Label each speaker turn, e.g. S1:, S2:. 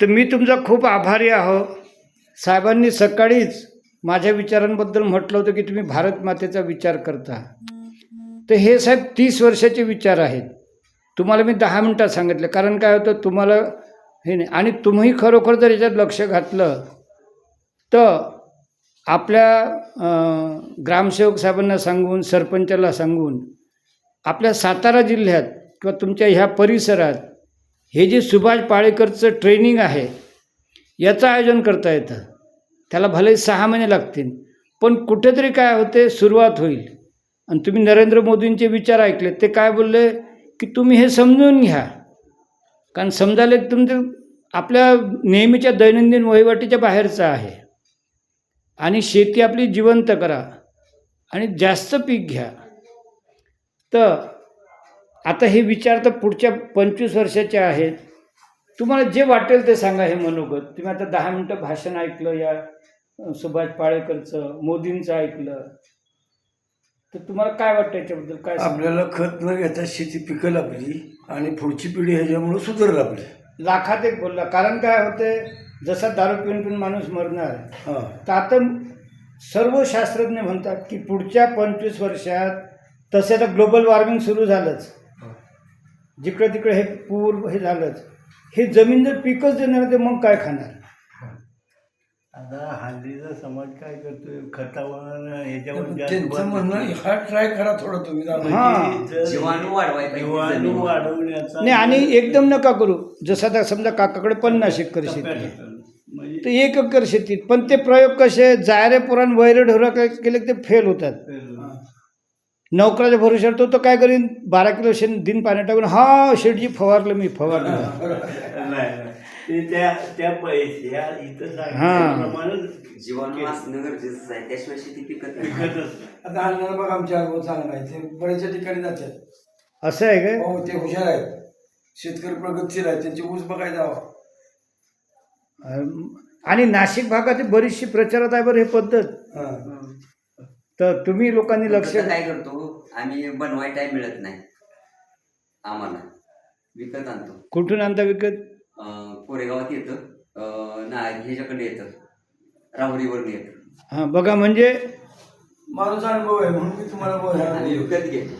S1: तर मी तुमचा खूप आभारी आहो. साहेबांनी सकाळीच माझ्या विचारांबद्दल म्हटलं होतं की तुम्ही भारत मातेचा विचार करता. तर हे साहेब 30 वर्षाचे विचार आहेत. तुम्हाला मी 10 मिनटात सांगितलं, कारण काय होतं तुम्हाला हे नाही. आणि तुम्ही खरोखर जर याच्यात लक्ष घातलं तर आपल्या ग्रामसेवक साहेबांना सांगून, सरपंचाला सांगून, आपल्या सातारा जिल्ह्यात किंवा तुमच्या ह्या परिसरात हे जे सुभाष पाळेकरचं ट्रेनिंग आहे याचं आयोजन करता येतं. त्याला भले 6 महिने लागतील, पण कुठेतरी काय होते, सुरुवात होईल. आणि तुम्ही नरेंद्र मोदींचे विचार ऐकले, ते काय बोलले की तुम्ही हे समजून घ्या, कारण समजायला तुमचं आपल्या नेहमीच्या दैनंदिन वहिवाटीच्या बाहेरचं आहे. आणि शेती आपली जिवंत करा आणि जास्त पीक घ्या. तर आता हे विचार तर पुढच्या 25 वर्षाचे आहेत. तुम्हाला जे वाटेल ते सांगा हे मनोगत. तुम्ही आता 10 मिनटं भाषण ऐकलं या सुभाष पाळेकरचं, मोदींचं ऐकलं, तर तुम्हाला काय वाटतं याच्याबद्दल? काय
S2: आपल्याला खत न घेता शेती पिकल आपली आणि पुढची पिढी ह्याच्यामुळे सुधारेल आपली.
S1: लाखात एक बोलला. कारण काय होते, जसा दारू पिऊन पिऊन माणूस मरणार, तर आता सर्व शास्त्रज्ञ म्हणतात की पुढच्या 25 वर्षात, तसे तर ग्लोबल वॉर्मिंग सुरू झालंच, जिकडे तिकडे हे पूर हे झालंच, हे जमीन जर पिकच देणार तर मग काय खाणार?
S3: आता हल्लीचा समाज काय करतोय, खतावर ह्याच्यावर
S2: त्यांचं म्हणणं हा ट्राय करा थोडं तुम्ही.
S3: जीवाणू वाढवण्याचा
S1: नाही, आणि एकदम नका करू. जसं आता समजा काकाकडे 50 एकर शेती आहे, तर 1 एकर शेतीत पण ते प्रयोग कसे, जायरे पुराण वैर ढोरा केले ते फेल होतात. नोकराच्या भरोश्यावर तो काय करीन, 12 किलो दिन पाण्यात टाकून, हा शेठजी फवारलं, मी फवारलं.
S3: त्या पैसे इथं
S4: जीवाणू असणं गरजेचं आहे, त्याशिवाय शेती पिकत नाही.
S2: आता आणणार बघ, आमचे अनुभव चांगला आहे. ते बऱ्याचशा ठिकाणी जातात.
S1: असं आहे काय?
S2: हो, ते हुशार आहेत, शेतकरी प्रगतशील आहेत, त्यांची ऊस बघायला जावा.
S1: आणि नाशिक भागाची बरीचशी प्रचारात आहे बरं हे पद्धत. तर तुम्ही लोकांनी लक्ष
S4: काय करतो आम्ही, बनवाय टाइम मिळत नाही आम्हाला, विकत आणतो.
S1: कुठून आणता विकत?
S4: कोरेगावात येतं ना, ह्याच्याकडे येतं, राहुरीवरून येतं.
S1: हां, बघा म्हणजे
S2: माझा अनुभव आहे म्हणून मी तुम्हाला बोलणार.
S4: आणि विकत घेतो.